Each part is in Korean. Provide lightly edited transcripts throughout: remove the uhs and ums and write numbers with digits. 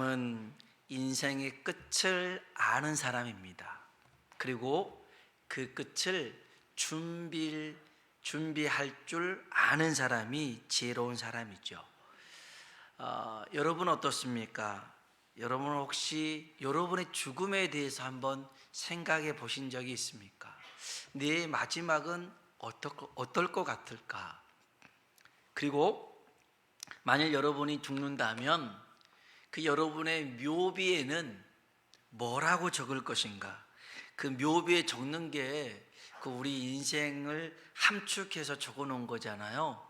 저는 인생의 끝을 아는 사람입니다. 그리고 그 끝을 준비할 줄 아는 사람이 지혜로운 사람이죠. 여러분 어떻습니까? 여러분 혹시 여러분의 죽음에 대해서 한번 생각해 보신 적이 있습니까? 내 마지막은 어떨 것 같을까? 그리고 만일 여러분이 죽는다면 그 여러분의 묘비에는 뭐라고 적을 것인가? 그 묘비에 적는 게 그 우리 인생을 함축해서 적어 놓은 거잖아요.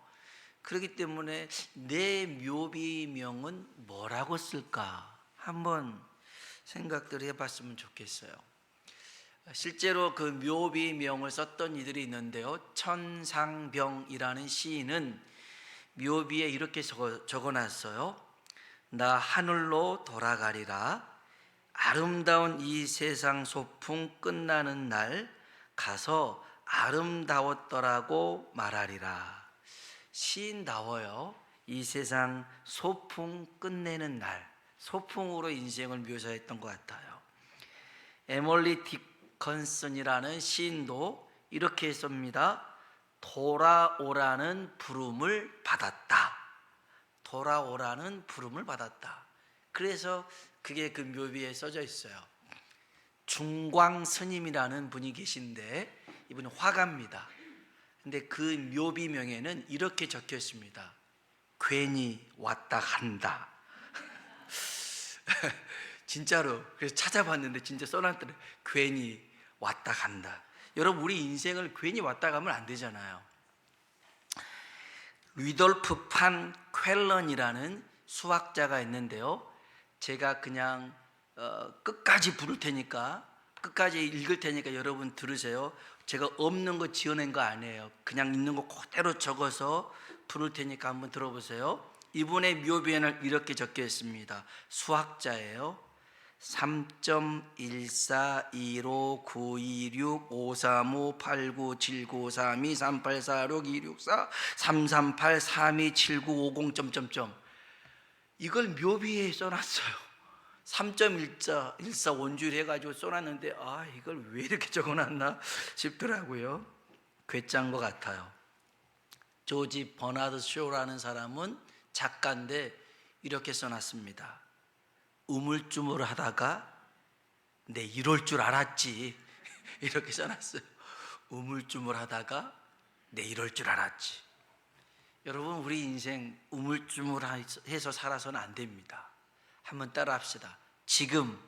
그렇기 때문에 내 묘비명은 뭐라고 쓸까? 한번 생각들 해봤으면 좋겠어요. 실제로 그 묘비명을 썼던 이들이 있는데요. 천상병이라는 시인은 묘비에 이렇게 적어놨어요. 나 하늘로 돌아가리라. 아름다운 이 세상 소풍 끝나는 날 가서 아름다웠더라고 말하리라. 시인다워요. 이 세상 소풍 끝내는 날, 소풍으로 인생을 묘사했던 것 같아요. 에멀리 디컨슨이라는 시인도 이렇게 씁니다. 돌아오라는 부름을 받았다. 돌아오라는 부름을 받았다. 그래서 그게 그 묘비에 써져 있어요. 중광 스님이라는 분이 계신데 이분이 화가입니다. 근데 그 묘비명에는 이렇게 적혀 있습니다. 괜히 왔다 간다. 진짜로. 그래서 찾아봤는데 진짜 써놨더래. 괜히 왔다 간다. 여러분, 우리 인생을 괜히 왔다 가면 안 되잖아요. 루돌프 판 쾰런이라는 수학자가 있는데요. 제가 그냥 끝까지 부를 테니까, 끝까지 읽을 테니까 여러분 들으세요. 제가 없는 거 지어낸 거 아니에요. 그냥 있는 거 그대로 적어서 부를 테니까 한번 들어보세요. 이분의 묘비에는 이렇게 적혀 있습니다. 수학자예요. 3.14159652358979323846264338327950 이걸 묘비에 써놨어요. 3.14 원주일 해가지고 써놨는데 이걸 왜 이렇게 적어놨나 싶더라고요. 괴짜인 것 같아요. 조지 버나드 쇼라는 사람은 작가인데 이렇게 써놨습니다. 우물쭈물하다가 내 이럴 줄 알았지. 이렇게 써놨어요. 우물쭈물하다가 내 이럴 줄 알았지. 여러분, 우리 인생 우물쭈물해서 살아서는 안 됩니다. 한번 따라 합시다. 지금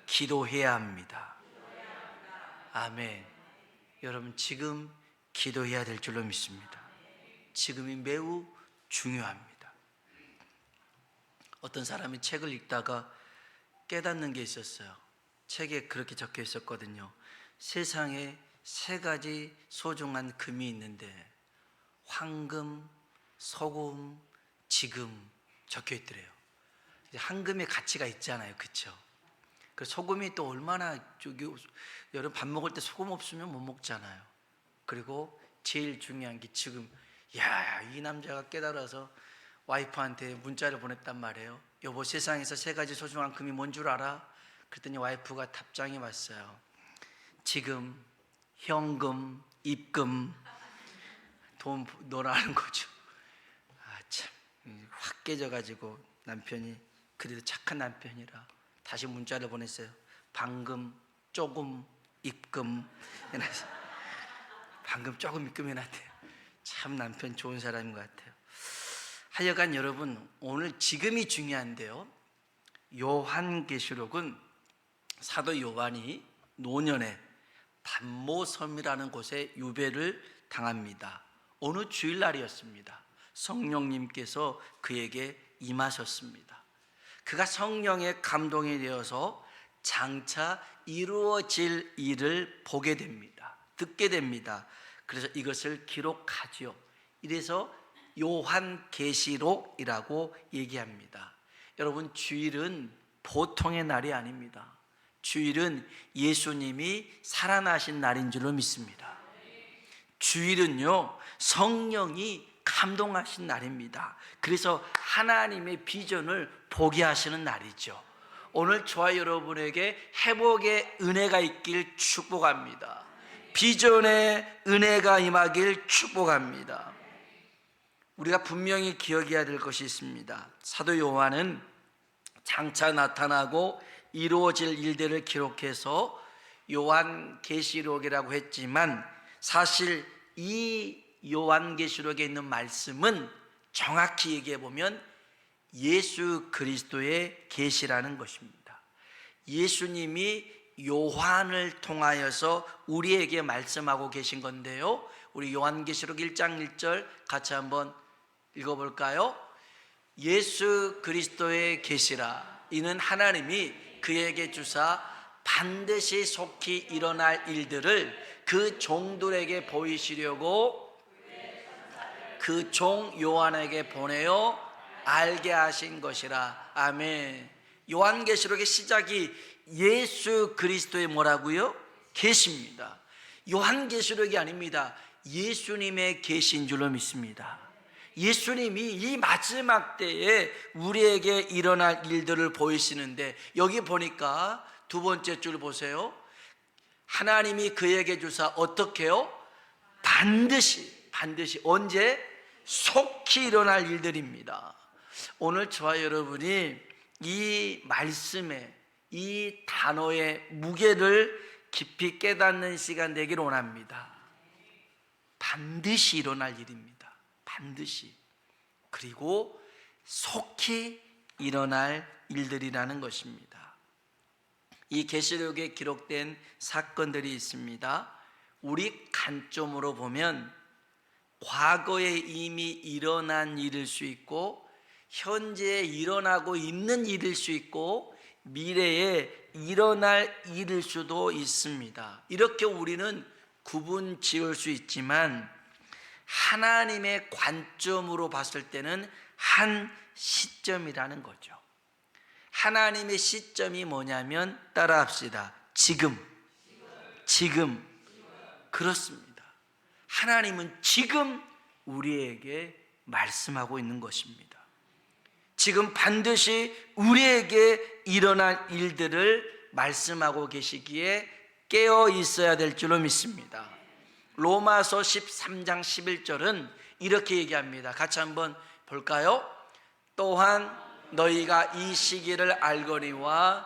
기도해야 합니다. 아멘. 여러분, 지금 기도해야 될 줄로 믿습니다. 지금이 매우 중요합니다. 어떤 사람이 책을 읽다가 깨닫는 게 있었어요. 책에 그렇게 적혀 있었거든요. 세상에 3가지 소중한 금이 있는데 황금, 소금, 지금 적혀 있더래요. 황금의 가치가 있잖아요, 그렇죠? 그 소금이 또 얼마나 여러분 밥 먹을 때 소금 없으면 못 먹잖아요. 그리고 제일 중요한 게 지금 이 남자가 깨달아서 와이프한테 문자를 보냈단 말이에요. 여보, 세상에서 3가지 소중한 금이 뭔 줄 알아? 그랬더니 와이프가 답장이 왔어요. 지금, 현금, 입금, 돈 넣으라는 거죠. 참, 확 깨져가지고 남편이 그래도 착한 남편이라 다시 문자를 보냈어요. 방금 조금 입금 해놨어요. 방금 조금 입금 해놨대요. 참 남편 좋은 사람인 것 같아요. 하여간 여러분, 오늘 지금이 중요한데요. 요한계시록은 사도 요한이 노년에 pat모섬이라는 곳에 유배를 당합니다. 어느 주일날이었습니다. 성령님께서 그에게 임하셨습니다. 그가 성령의 감동이 되어서 장차 이루어질 일을 보게 됩니다. 듣게 됩니다. 그래서 이것을 기록하지요. 이래서 요한계시록이라고 얘기합니다. 여러분, 주일은 보통의 날이 아닙니다. 주일은 예수님이 살아나신 날인 줄로 믿습니다. 주일은요, 성령이 감동하신 날입니다. 그래서 하나님의 비전을 보게 하시는 날이죠. 오늘 저와 여러분에게 회복의 은혜가 있길 축복합니다. 비전의 은혜가 임하길 축복합니다. 우리가 분명히 기억해야 될 것이 있습니다. 사도 요한은 장차 나타나고 이루어질 일들을 기록해서 요한계시록이라고 했지만, 사실 이 요한계시록에 있는 말씀은 정확히 얘기해 보면 예수 그리스도의 계시라는 것입니다. 예수님이 요한을 통하여서 우리에게 말씀하고 계신 건데요, 우리 요한계시록 1장 1절 같이 한번 읽어볼까요? 예수 그리스도의 계시라. 이는 하나님이 그에게 주사 반드시 속히 일어날 일들을 그 종들에게 보이시려고 그 종 요한에게 보내어 알게 하신 것이라. 아멘. 요한계시록의 시작이 예수 그리스도의 뭐라고요? 계시입니다. 요한계시록이 아닙니다. 예수님의 계시인 줄로 믿습니다. 예수님이 이 마지막 때에 우리에게 일어날 일들을 보이시는데, 여기 보니까 두 번째 줄 보세요. 하나님이 그에게 주사 어떻게 해요? 반드시 언제? 속히 일어날 일들입니다. 오늘 저와 여러분이 이 말씀에, 이 단어의 무게를 깊이 깨닫는 시간 되기를 원합니다. 반드시 일어날 일입니다. 반드시. 그리고 속히 일어날 일들이라는 것입니다. 이 계시록에 기록된 사건들이 있습니다. 우리 관점으로 보면 과거에 이미 일어난 일일 수 있고, 현재에 일어나고 있는 일일 수 있고, 미래에 일어날 일일 수도 있습니다. 이렇게 우리는 구분 지을 수 있지만, 하나님의 관점으로 봤을 때는 한 시점이라는 거죠. 하나님의 시점이 뭐냐면, 따라합시다. 지금. 그렇습니다. 하나님은 지금 우리에게 말씀하고 있는 것입니다. 지금 반드시 우리에게 일어날 일들을 말씀하고 계시기에 깨어 있어야 될 줄로 믿습니다. 로마서 13장 11절은 이렇게 얘기합니다. 같이 한번 볼까요? 또한 너희가 이 시기를 알거니와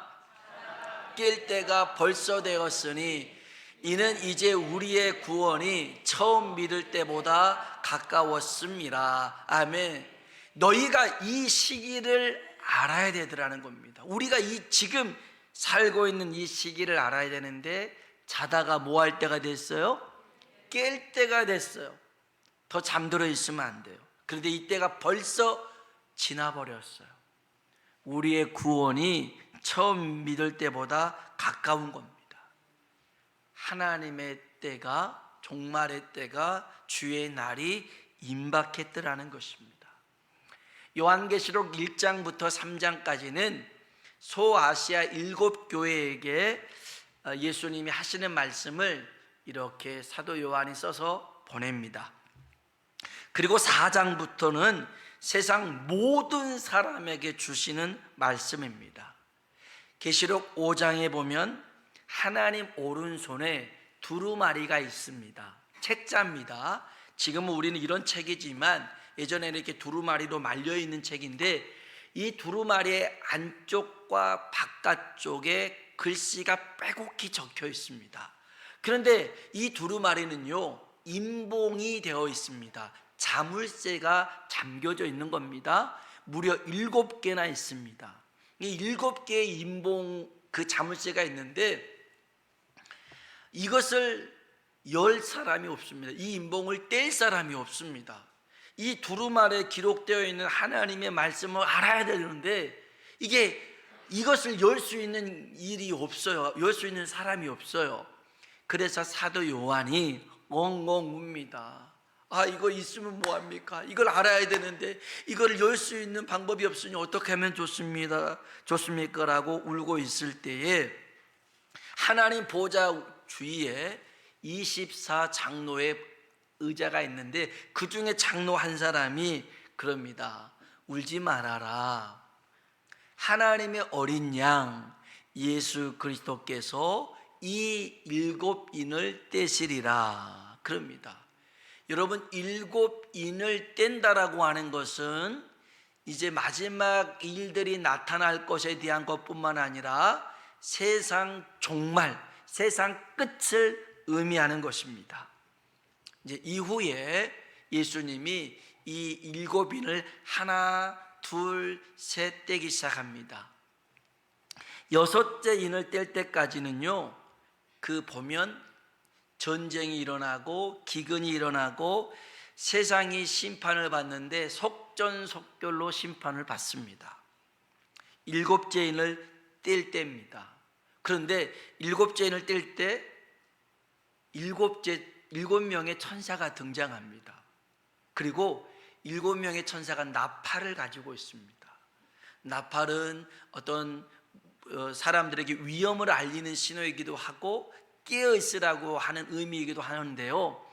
깰 때가 벌써 되었으니 이는 이제 우리의 구원이 처음 믿을 때보다 가까웠습니다. 아멘. 너희가 이 시기를 알아야 되더라는 겁니다. 우리가 이 지금 살고 있는 이 시기를 알아야 되는데, 자다가 뭐 할 때가 됐어요? 깰 때가 됐어요. 더 잠들어 있으면 안 돼요. 그런데 이때가 벌써 지나버렸어요. 우리의 구원이 처음 믿을 때보다 가까운 겁니다. 하나님의 때가, 종말의 때가, 주의 날이 임박했더라는 것입니다. 요한계시록 1장부터 3장까지는 소아시아 7교회에게 예수님이 하시는 말씀을 이렇게 사도 요한이 써서 보냅니다. 그리고 4장부터는 세상 모든 사람에게 주시는 말씀입니다. 계시록 5장에 보면 하나님 오른손에 두루마리가 있습니다. 책자입니다. 지금은 우리는 이런 책이지만 예전에는 이렇게 두루마리로 말려있는 책인데, 이 두루마리의 안쪽과 바깥쪽에 글씨가 빼곡히 적혀 있습니다. 그런데 이 두루마리는요, 임봉이 되어 있습니다. 자물쇠가 잠겨져 있는 겁니다. 무려 7개나 있습니다. 이 7개의 임봉, 그 자물쇠가 있는데, 이것을 열 사람이 없습니다. 이 임봉을 뗄 사람이 없습니다. 이 두루마리에 기록되어 있는 하나님의 말씀을 알아야 되는데, 이것을 열 수 있는 일이 없어요. 열 수 있는 사람이 없어요. 그래서 사도 요한이 엉엉 웁니다. 이거 있으면 뭐합니까? 이걸 알아야 되는데 이걸 열 수 있는 방법이 없으니 어떻게 하면 좋습니까? 라고 울고 있을 때에 하나님 보좌 주위에 24 장로의 의자가 있는데 그 중에 장로 한 사람이 그럽니다. 울지 말아라. 하나님의 어린 양 예수 그리스도께서 이 7인을 떼시리라 그럽니다. 여러분, 7인을 뗀다라고 하는 것은 이제 마지막 일들이 나타날 것에 대한 것뿐만 아니라 세상 종말, 세상 끝을 의미하는 것입니다. 이제 이후에 예수님이 이 7인을 하나, 둘, 셋 떼기 시작합니다. 6째 인을 뗄 때까지는요, 그 보면 전쟁이 일어나고 기근이 일어나고 세상이 심판을 받는데 속전속결로 심판을 받습니다. 7째 인을 뗄 때입니다. 그런데 7째 인을 뗄 때 7명의 천사가 등장합니다. 그리고 7명의 천사가 나팔을 가지고 있습니다. 나팔은 어떤 사람들에게 위험을 알리는 신호이기도 하고 깨어 있으라고 하는 의미이기도 하는데요,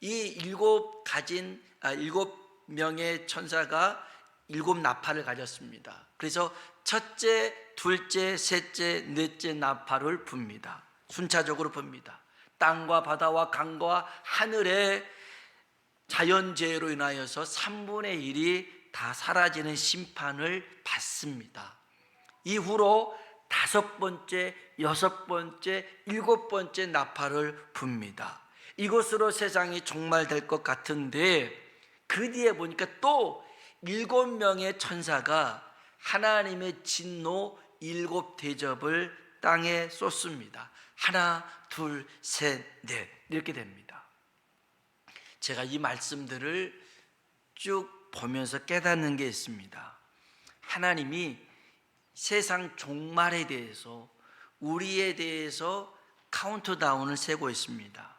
이 7명의 천사가 7 나팔을 가졌습니다. 그래서 첫째, 둘째, 셋째, 넷째 나팔을 붑니다. 순차적으로 붑니다. 땅과 바다와 강과 하늘의 자연재해로 인하여서 3분의 1이 다 사라지는 심판을 받습니다. 이후로 5번째, 6번째, 7번째 나팔을 붑니다. 이것으로 세상이 종말될 것 같은데 그 뒤에 보니까 또 7명의 천사가 하나님의 진노 7대접을 땅에 쏟습니다. 하나, 둘, 셋, 넷 이렇게 됩니다. 제가 이 말씀들을 쭉 보면서 깨닫는 게 있습니다. 하나님이 세상 종말에 대해서, 우리에 대해서 카운트다운을 세고 있습니다.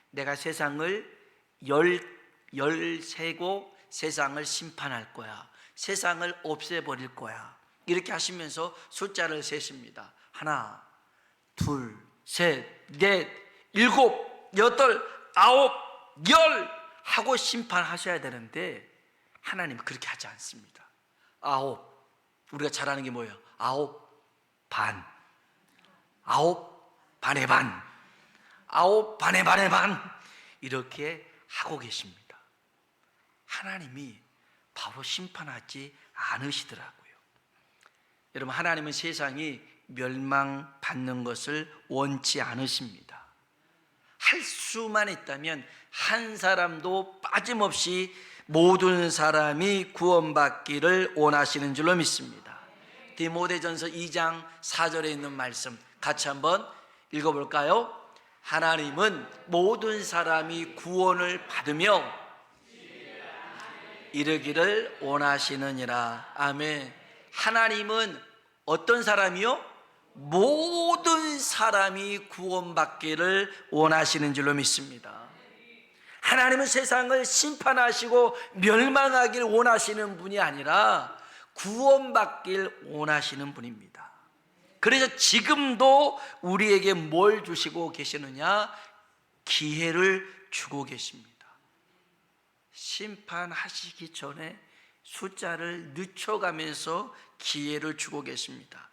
내가 세상을 열세고 세상을 심판할 거야, 세상을 없애버릴 거야, 이렇게 하시면서 숫자를 세십니다. 하나, 둘, 셋, 넷, 7, 8, 9, 10 하고 심판하셔야 되는데 하나님 그렇게 하지 않습니다. 9, 우리가 잘 아는 게 뭐예요? 9 반, 9 반의 반, 9 반의 반의 반 이렇게 하고 계십니다. 하나님이 바로 심판하지 않으시더라고요. 여러분, 하나님은 세상이 멸망받는 것을 원치 않으십니다. 할 수만 있다면 한 사람도 빠짐없이 모든 사람이 구원받기를 원하시는 줄로 믿습니다. 디모데전서 2장 4절에 있는 말씀 같이 한번 읽어볼까요? 하나님은 모든 사람이 구원을 받으며 이르기를 원하시느니라. 아멘. 하나님은 어떤 사람이요? 모든 사람이 구원받기를 원하시는 줄로 믿습니다. 하나님은 세상을 심판하시고 멸망하길 원하시는 분이 아니라 구원받길 원하시는 분입니다. 그래서 지금도 우리에게 뭘 주시고 계시느냐? 기회를 주고 계십니다. 심판하시기 전에 숫자를 늦춰가면서 기회를 주고 계십니다.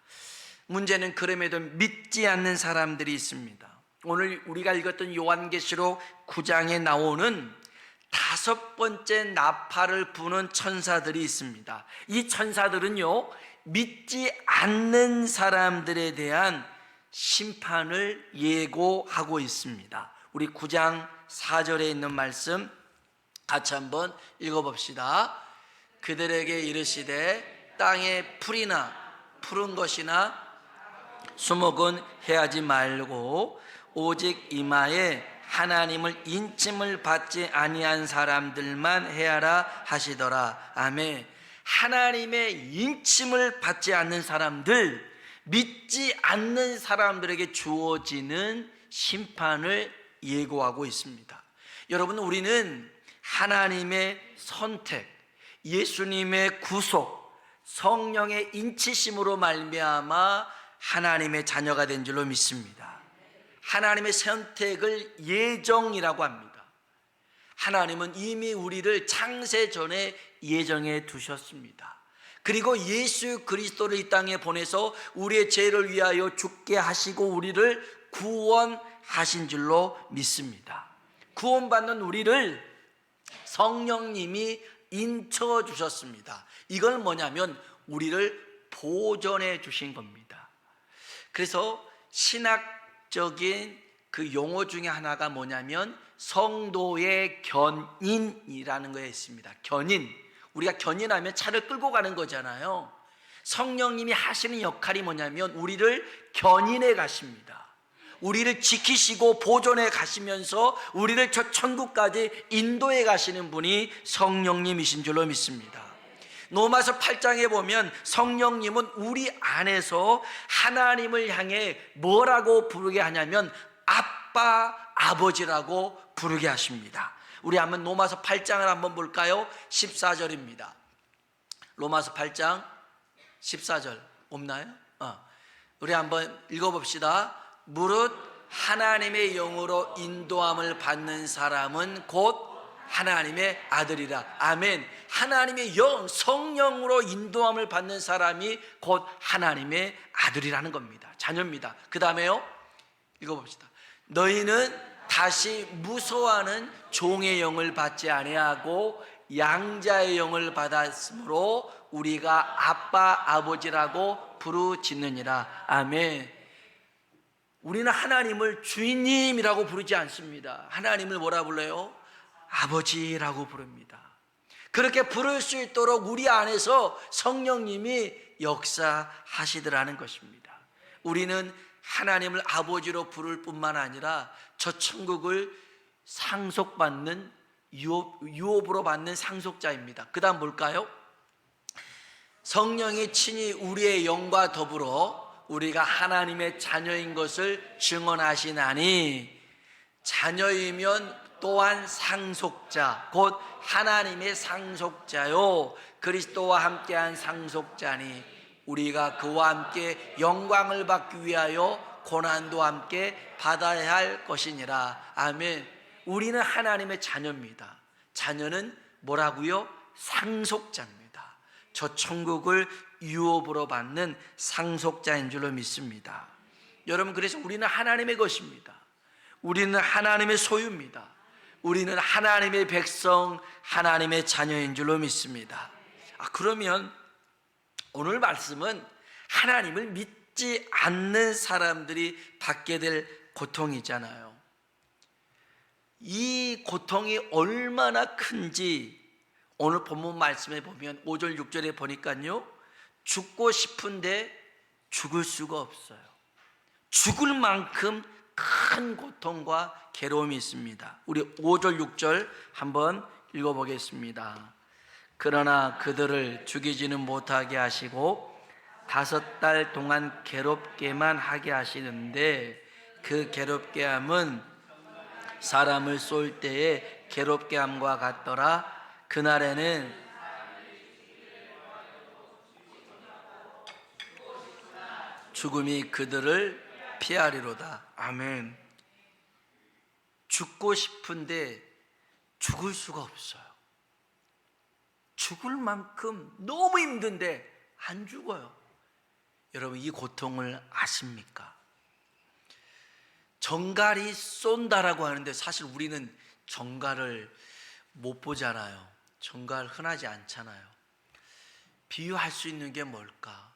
문제는 그럼에도 믿지 않는 사람들이 있습니다. 오늘 우리가 읽었던 요한계시록 9장에 나오는 5번째 나팔을 부는 천사들이 있습니다. 이 천사들은요, 믿지 않는 사람들에 대한 심판을 예고하고 있습니다. 우리 9장 4절에 있는 말씀 같이 한번 읽어봅시다. 그들에게 이르시되 땅에 풀이나 푸른 것이나 수목은 해하지 말고 오직 이마에 하나님을 인침을 받지 아니한 사람들만 해하라 하시더라. 아멘. 하나님의 인침을 받지 않는 사람들, 믿지 않는 사람들에게 주어지는 심판을 예고하고 있습니다. 여러분, 우리는 하나님의 선택, 예수님의 구속, 성령의 인치심으로 말미암아 하나님의 자녀가 된 줄로 믿습니다. 하나님의 선택을 예정이라고 합니다. 하나님은 이미 우리를 창세 전에 예정해 두셨습니다. 그리고 예수 그리스도를 이 땅에 보내서 우리의 죄를 위하여 죽게 하시고 우리를 구원하신 줄로 믿습니다. 구원받는 우리를 성령님이 인쳐 주셨습니다. 이걸 뭐냐면 우리를 보존해 주신 겁니다. 그래서 신학적인 그 용어 중에 하나가 뭐냐면 성도의 견인이라는 거에 있습니다. 견인. 우리가 견인하면 차를 끌고 가는 거잖아요. 성령님이 하시는 역할이 뭐냐면 우리를 견인해 가십니다. 우리를 지키시고 보존해 가시면서 우리를 저 천국까지 인도해 가시는 분이 성령님이신 줄로 믿습니다. 로마서 8장에 보면 성령님은 우리 안에서 하나님을 향해 뭐라고 부르게 하냐면 아빠, 아버지라고 부르게 하십니다. 우리 한번 로마서 8장을 한번 볼까요? 14절입니다. 로마서 8장 14절 없나요? 우리 한번 읽어봅시다. 무릇 하나님의 영으로 인도함을 받는 사람은 곧 하나님의 아들이라. 아멘. 하나님의 영, 성령으로 인도함을 받는 사람이 곧 하나님의 아들이라는 겁니다. 자녀입니다. 그 다음에요, 읽어봅시다. 너희는 다시 무서워하는 종의 영을 받지 아니하고 양자의 영을 받았으므로 우리가 아빠, 아버지라고 부르짖느니라. 아멘. 우리는 하나님을 주인님이라고 부르지 않습니다. 하나님을 뭐라 불러요? 아버지라고 부릅니다. 그렇게 부를 수 있도록 우리 안에서 성령님이 역사하시더라는 것입니다. 우리는 하나님을 아버지로 부를 뿐만 아니라 저 천국을 상속받는 유업으로 받는 상속자입니다. 그 다음 볼까요? 성령이 친히 우리의 영과 더불어 우리가 하나님의 자녀인 것을 증언하시나니 자녀이면 또한 상속자 곧 하나님의 상속자요 그리스도와 함께한 상속자니 우리가 그와 함께 영광을 받기 위하여 고난도 함께 받아야 할 것이니라. 아멘. 우리는 하나님의 자녀입니다. 자녀는 뭐라고요? 상속자입니다. 저 천국을 유업으로 받는 상속자인 줄로 믿습니다. 여러분, 그래서 우리는 하나님의 것입니다. 우리는 하나님의 소유입니다. 우리는 하나님의 백성, 하나님의 자녀인 줄로 믿습니다. 그러면 오늘 말씀은 하나님을 믿지 않는 사람들이 받게 될 고통이잖아요. 이 고통이 얼마나 큰지 오늘 본문 말씀에 보면 5절 6절에 보니까요, 죽고 싶은데 죽을 수가 없어요. 죽을 만큼 큰 고통과 괴로움이 있습니다. 우리 5절 6절 한번 읽어보겠습니다. 그러나 그들을 죽이지는 못하게 하시고 5달 동안 괴롭게만 하게 하시는데 그 괴롭게 함은 사람을 쏠 때의 괴롭게 함과 같더라. 그날에는 죽음이 그들을 피하리로다. 아멘. 죽고 싶은데 죽을 수가 없어요. 죽을 만큼 너무 힘든데 안 죽어요. 여러분, 이 고통을 아십니까? 정갈이 쏜다라고 하는데 사실 우리는 정갈을 못 보잖아요. 정갈 흔하지 않잖아요. 비유할 수 있는 게 뭘까?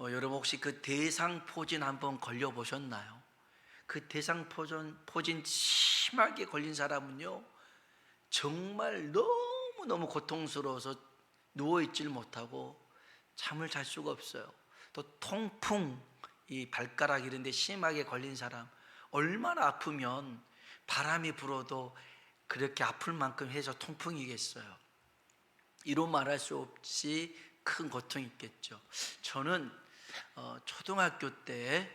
여러분, 혹시 그 대상포진 한번 걸려보셨나요? 그 대상포진 심하게 걸린 사람은요, 정말 너무너무 고통스러워서 누워있질 못하고 잠을 잘 수가 없어요. 또 통풍, 이 발가락 이런 데 심하게 걸린 사람, 얼마나 아프면 바람이 불어도 그렇게 아플 만큼 해서 통풍이겠어요. 이로 말할 수 없이 큰 고통이 있겠죠. 저는 초등학교 때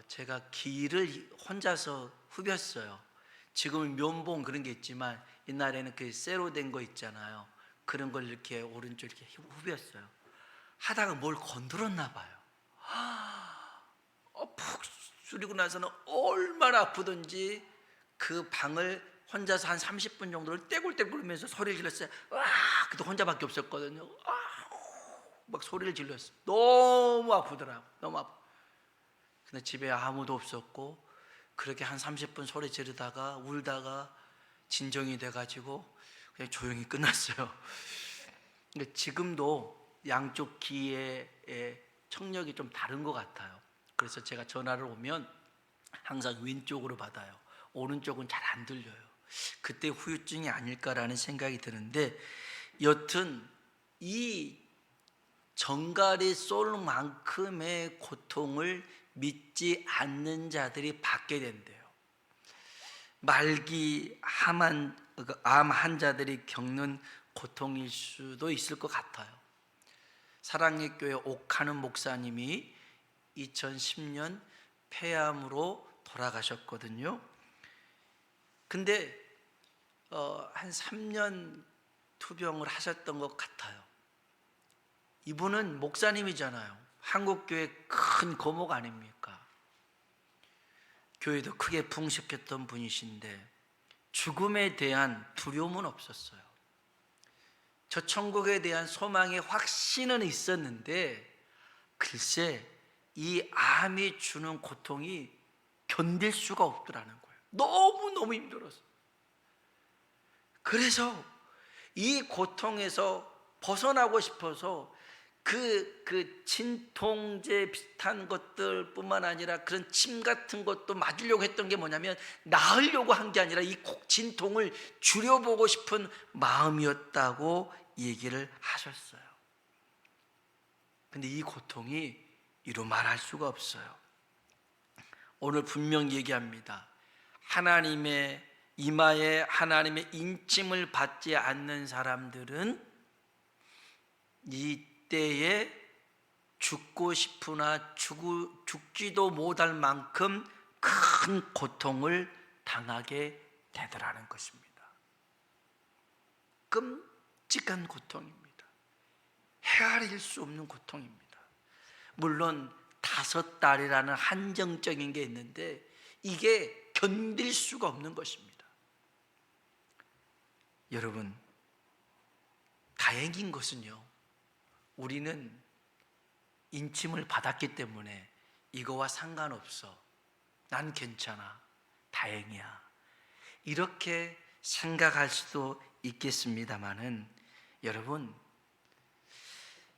제가 기를 혼자서 후볐어요. 지금은 면봉 그런 게 있지만 옛날에는 그 쇠로 된 거 있잖아요. 그런 걸 이렇게 오른쪽 이렇게 후볐어요. 하다가 뭘 건드렸나 봐요. 푹 줄이고 나서는 얼마나 아프든지 그 방을 혼자서 한 30분 정도를 떼굴떼굴 울면서 소리를 질렀어요. 와, 그때 혼자밖에 없었거든요. 막 소리를 질렀어요. 너무 아프더라고. 너무 아파. 근데 집에 아무도 없었고 그렇게 한 30분 소리 지르다가 울다가 진정이 돼가지고 그냥 조용히 끝났어요. 근데 지금도 양쪽 귀의 청력이 좀 다른 것 같아요. 그래서 제가 전화를 오면 항상 왼쪽으로 받아요. 오른쪽은 잘 안 들려요. 그때 후유증이 아닐까라는 생각이 드는데, 여튼 이 정갈이 쏠 만큼의 고통을 믿지 않는 자들이 받게 된대요. 말기 암 환자들이 겪는 고통일 수도 있을 것 같아요. 사랑의 교회 옥하는 목사님이 2010년 폐암으로 돌아가셨거든요. 근데 한 3년 투병을 하셨던 것 같아요. 이분은 목사님이잖아요. 한국교회 큰 거목 아닙니까? 교회도 크게 풍식했던 분이신데 죽음에 대한 두려움은 없었어요. 저 천국에 대한 소망의 확신은 있었는데, 글쎄 이 암이 주는 고통이 견딜 수가 없더라는 거예요. 너무너무 힘들어서. 그래서 이 고통에서 벗어나고 싶어서 그 진통제 비슷한 것들 뿐만 아니라 그런 침 같은 것도 맞으려고 했던 게 뭐냐면, 나으려고 한 게 아니라 이 진통을 줄여보고 싶은 마음이었다고 얘기를 하셨어요. 근데 이 고통이 이루 말할 수가 없어요. 오늘 분명 얘기합니다. 하나님의 이마에 하나님의 인침을 받지 않는 사람들은 이때에 죽고 싶으나 죽지도 못할 만큼 큰 고통을 당하게 되더라는 것입니다. 끔찍한 고통입니다. 헤아릴 수 없는 고통입니다. 물론 5달이라는 한정적인 게 있는데 이게 견딜 수가 없는 것입니다. 여러분, 다행인 것은요, 우리는 인침을 받았기 때문에 이거와 상관없어, 난 괜찮아, 다행이야, 이렇게 생각할 수도 있겠습니다마는, 여러분,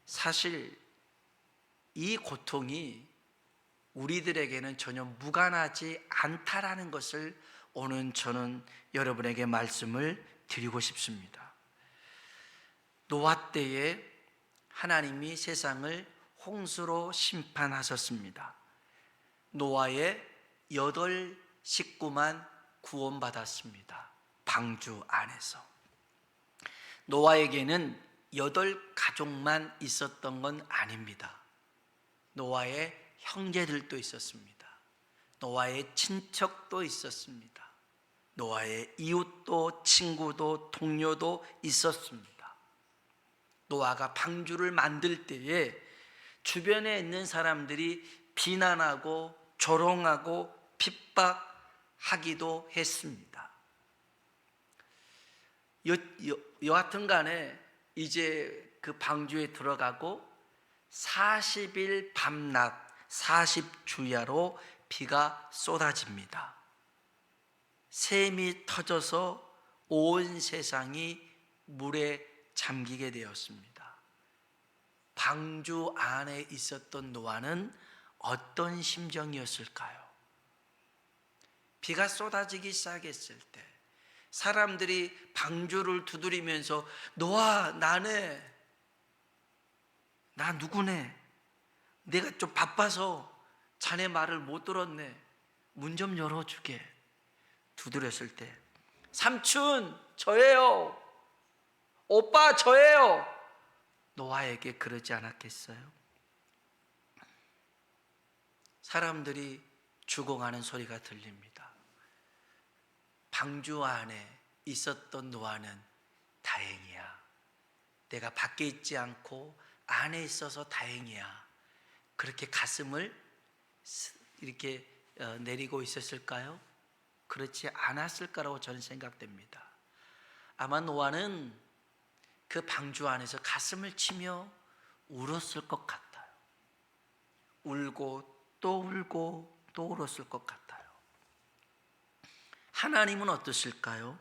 사실 이 고통이 우리들에게는 전혀 무관하지 않다라는 것을 오늘 저는 여러분에게 말씀을 드리고 싶습니다. 노아 때에 하나님이 세상을 홍수로 심판하셨습니다. 노아의 8 식구만 구원받았습니다. 방주 안에서. 노아에게는 8가족만 있었던 건 아닙니다. 노아의 형제들도 있었습니다. 노아의 친척도 있었습니다. 노아의 이웃도 친구도 동료도 있었습니다. 노아가 방주를 만들 때에 주변에 있는 사람들이 비난하고 조롱하고 핍박하기도 했습니다. 여하튼 간에 이제 그 방주에 들어가고 40일 밤낮 40주야로 비가 쏟아집니다. 샘이 터져서 온 세상이 물에 잠기게 되었습니다. 방주 안에 있었던 노아는 어떤 심정이었을까요? 비가 쏟아지기 시작했을 때 사람들이 방주를 두드리면서 노아, 나네, 나 누구네, 내가 좀 바빠서 자네 말을 못 들었네, 문 좀 열어주게 두드렸을 때, 삼촌 저예요, 오빠 저예요, 노아에게 그러지 않았겠어요? 사람들이 죽어가는 소리가 들립니다. 방주 안에 있었던 노아는 다행이야, 내가 밖에 있지 않고 안에 있어서 다행이야, 그렇게 가슴을 이렇게 내리고 있었을까요? 그렇지 않았을까라고 저는 생각됩니다. 아마 노아는 그 방주 안에서 가슴을 치며 울었을 것 같아요. 울고 또 울고 또 울었을 것 같아요. 하나님은 어떠실까요?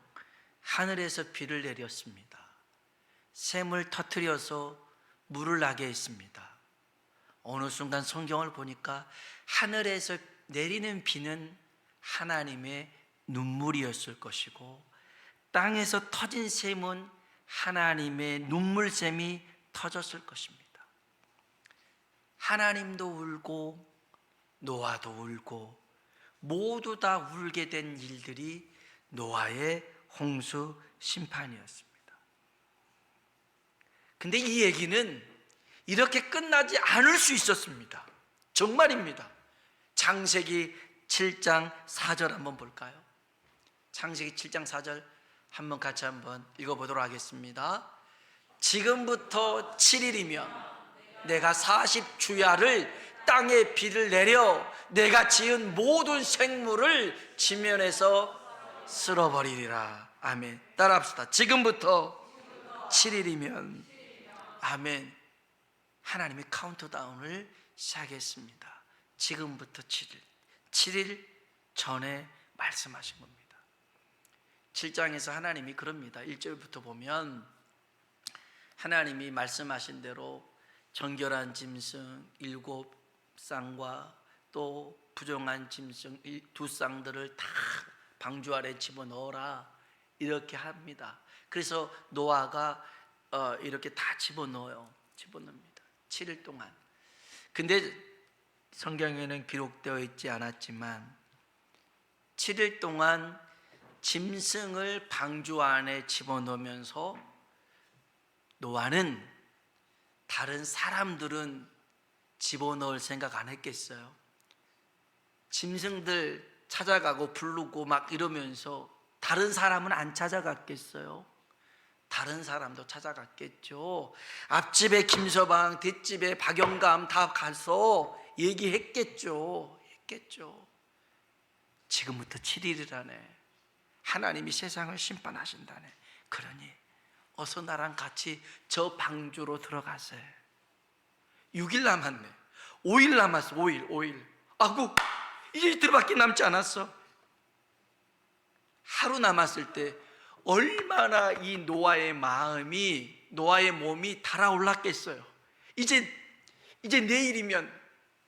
하늘에서 비를 내렸습니다. 샘을 터뜨려서 물을 나게 했습니다. 어느 순간 성경을 보니까 하늘에서 내리는 비는 하나님의 눈물이었을 것이고, 땅에서 터진 샘은 하나님의 눈물샘이 터졌을 것입니다. 하나님도 울고 노아도 울고 모두 다 울게 된 일들이 노아의 홍수 심판이었습니다. 근데 이 얘기는 이렇게 끝나지 않을 수 있었습니다. 정말입니다. 창세기 7장 4절 한번 볼까요? 창세기 7장 4절 한번 같이 한번 읽어보도록 하겠습니다. 지금부터 7일이면 내가 40주야를 땅에 비를 내려 내가 지은 모든 생물을 지면에서 쓸어버리리라. 아멘. 따라합시다. 지금부터 7일이면. 아멘. 하나님이 카운트다운을 시작했습니다. 지금부터 7일. 7일 전에 말씀하신 겁니다. 7장에서 하나님이 그럽니다. 1절부터 보면 하나님이 말씀하신 대로 정결한 짐승 7쌍과 또 부정한 짐승 2쌍들을 다 방주 아래 집어넣어라 이렇게 합니다. 그래서 노아가 이렇게 다 집어넣습니다. 7일 동안. 근데 성경에는 기록되어 있지 않았지만 7일 동안 짐승을 방주 안에 집어넣으면서 노아는 다른 사람들은 집어넣을 생각 안 했겠어요? 짐승들 찾아가고 부르고 막 이러면서 다른 사람은 안 찾아갔겠어요? 다른 사람도 찾아갔겠죠. 앞집에 김서방, 뒷집에 박영감 다 가서 얘기했겠죠. 지금부터 7일이라네. 하나님이 세상을 심판하신다네. 그러니 어서 나랑 같이 저 방주로 들어가세요. 6일 남았네. 5일 남았어. 5일. 아구, 이제 이틀밖에 남지 않았어. 하루 남았을 때 얼마나 이 노아의 마음이, 노아의 몸이 달아올랐겠어요. 이제 내일이면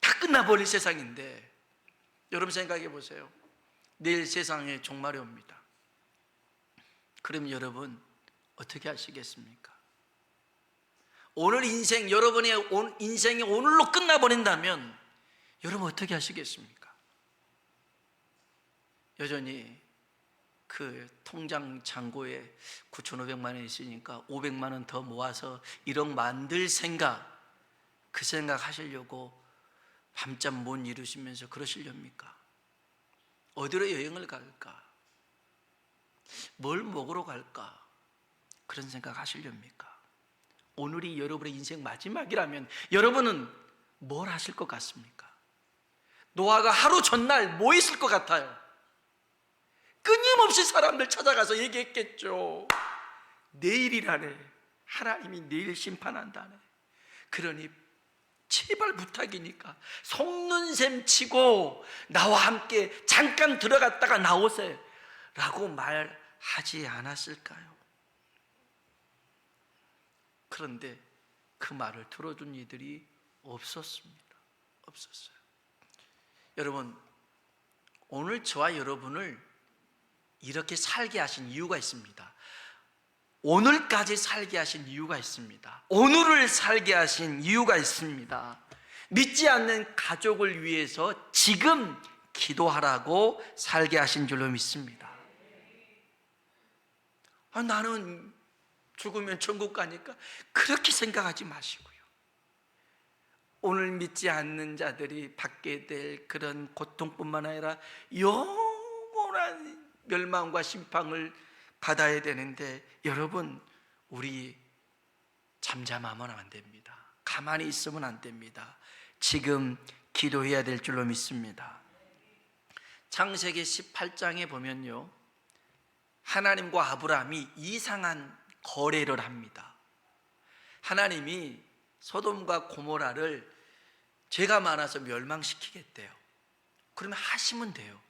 다 끝나버릴 세상인데, 여러분 생각해 보세요. 내일 세상에 종말이 옵니다. 그럼 여러분 어떻게 하시겠습니까? 오늘 인생, 여러분의 인생이 오늘로 끝나버린다면 여러분 어떻게 하시겠습니까? 여전히 그 통장 잔고에 9,500만 원 있으니까 500만 원 더 모아서 1억 만들 생각, 그 생각 하시려고 밤잠 못 이루시면서 그러시렵니까? 어디로 여행을 갈까? 뭘 먹으러 갈까? 그런 생각 하시렵니까? 오늘이 여러분의 인생 마지막이라면 여러분은 뭘 하실 것 같습니까? 노아가 하루 전날 뭐 있을 것 같아요? 끊임없이 사람들 찾아가서 얘기했겠죠. 내일이라네. 하나님이 내일 심판한다네. 그러니 제발 부탁이니까 속는 셈 치고 나와 함께 잠깐 들어갔다가 나오세요 라고 말하지 않았을까요? 그런데 그 말을 들어준 이들이 없었습니다. 없었어요. 여러분, 오늘 저와 여러분을 이렇게 살게 하신 이유가 있습니다. 오늘까지 살게 하신 이유가 있습니다. 오늘을 살게 하신 이유가 있습니다. 믿지 않는 가족을 위해서 지금 기도하라고 살게 하신 줄로 믿습니다. 나는 죽으면 천국 가니까 그렇게 생각하지 마시고요. 오늘 믿지 않는 자들이 받게 될 그런 고통뿐만 아니라 영원한 멸망과 심판을 받아야 되는데, 여러분, 우리 잠잠하면 안 됩니다. 가만히 있으면 안 됩니다. 지금 기도해야 될 줄로 믿습니다. 창세기 18장에 보면요, 하나님과 아브라함이 이상한 거래를 합니다. 하나님이 소돔과 고모라를 죄가 많아서 멸망시키겠대요. 그러면 하시면 돼요.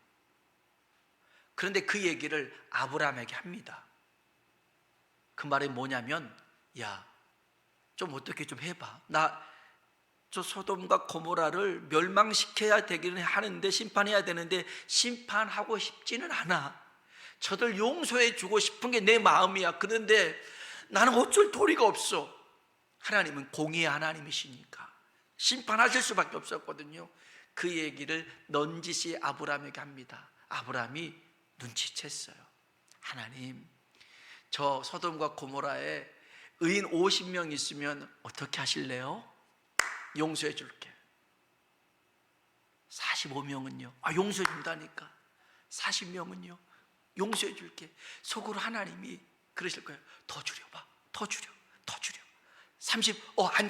그런데 그 얘기를 아브라함에게 합니다. 그 말이 뭐냐면, 야, 좀 어떻게 좀 해봐. 나 저 소돔과 고모라를 멸망시켜야 되기는 하는데, 심판해야 되는데 심판하고 싶지는 않아. 저들 용서해 주고 싶은 게 내 마음이야. 그런데 나는 어쩔 도리가 없어. 하나님은 공의의 하나님이시니까 심판하실 수밖에 없었거든요. 그 얘기를 넌지시 아브라함에게 합니다. 아브라함이 눈치챘어요. 하나님, 저 소돔과 고모라에 의인 50명 있으면 어떻게 하실래요? 용서해 줄게. 45명은요? 용서해 준다니까. 40명은요? 용서해 줄게. 속으로 하나님이 그러실 거예요. 더 줄여봐. 더 줄여. 30,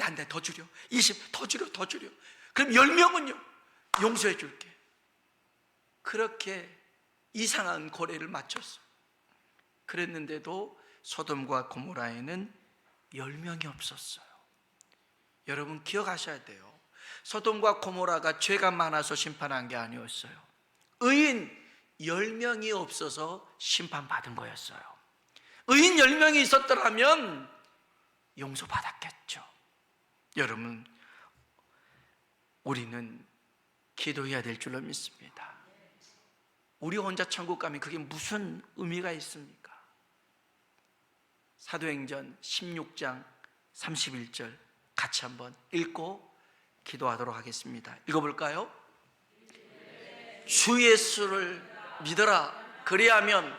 안 돼. 더 줄여. 20, 더 줄여. 그럼 10명은요? 용서해 줄게. 그렇게 이상한 거래를 맞췄어요. 그랬는데도 소돔과 고모라에는 10명이 없었어요. 여러분 기억하셔야 돼요. 소돔과 고모라가 죄가 많아서 심판한 게 아니었어요. 의인 10명이 없어서 심판받은 거였어요. 의인 10명이 있었더라면 용서받았겠죠. 여러분, 우리는 기도해야 될 줄로 믿습니다. 우리 혼자 천국 가면 그게 무슨 의미가 있습니까? 사도행전 16장 31절 같이 한번 읽고 기도하도록 하겠습니다. 읽어볼까요? 주 예수를 믿어라. 그리하면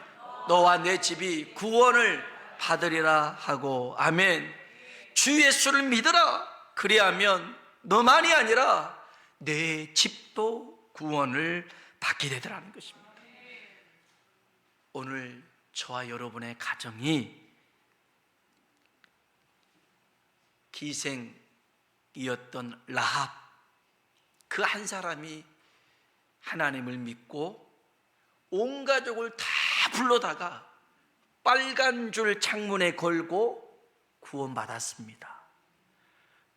너와 내 집이 구원을 받으리라 하고. 아멘. 주 예수를 믿어라. 그리하면 너만이 아니라 내 집도 구원을 받게 되더라는 것입니다. 오늘 저와 여러분의 가정이 기생이었던 라합, 그 한 사람이 하나님을 믿고 온 가족을 다 불러다가 빨간 줄 창문에 걸고 구원받았습니다.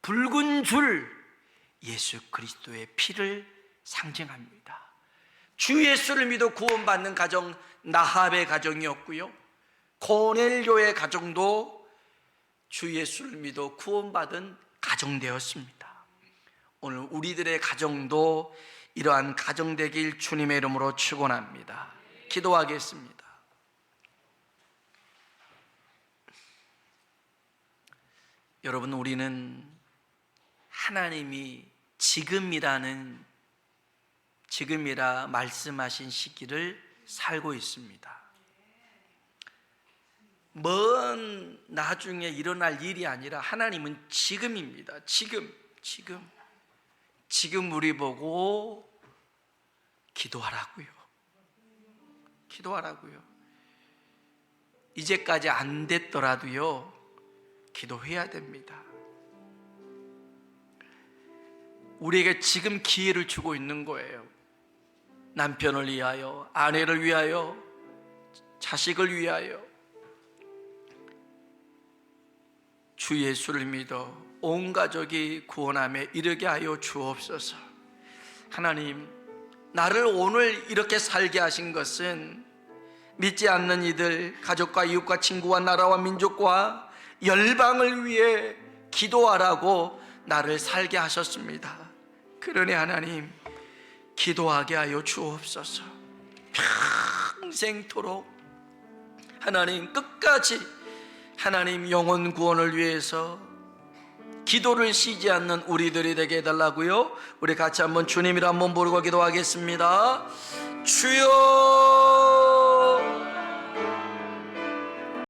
붉은 줄, 예수 그리스도의 피를 상징합니다. 주 예수를 믿어 구원받는 가정, 나합의 가정이었고요, 고넬료의 가정도 주 예수를 믿어 구원받은 가정 되었습니다. 오늘 우리들의 가정도 이러한 가정 되길 주님의 이름으로 축원합니다. 기도하겠습니다. 여러분, 우리는 하나님이 지금이라 말씀하신 시기를 살고 있습니다. 먼 나중에 일어날 일이 아니라 하나님은 지금입니다. 지금 우리 보고 기도하라고요. 이제까지 안 됐더라도요, 기도해야 됩니다. 우리에게 지금 기회를 주고 있는 거예요. 남편을 위하여, 아내를 위하여, 자식을 위하여 주 예수를 믿어 온 가족이 구원함에 이르게 하여 주옵소서. 하나님, 나를 오늘 이렇게 살게 하신 것은 믿지 않는 이들, 가족과 이웃과 친구와 나라와 민족과 열방을 위해 기도하라고 나를 살게 하셨습니다. 그러니 하나님, 기도하게 하여 주옵소서. 평생토록 하나님, 끝까지 하나님 영혼 구원을 위해서 기도를 쉬지 않는 우리들이 되게 해달라고요. 우리 같이 한번 주님이라 한번 부르고 기도하겠습니다. 주여,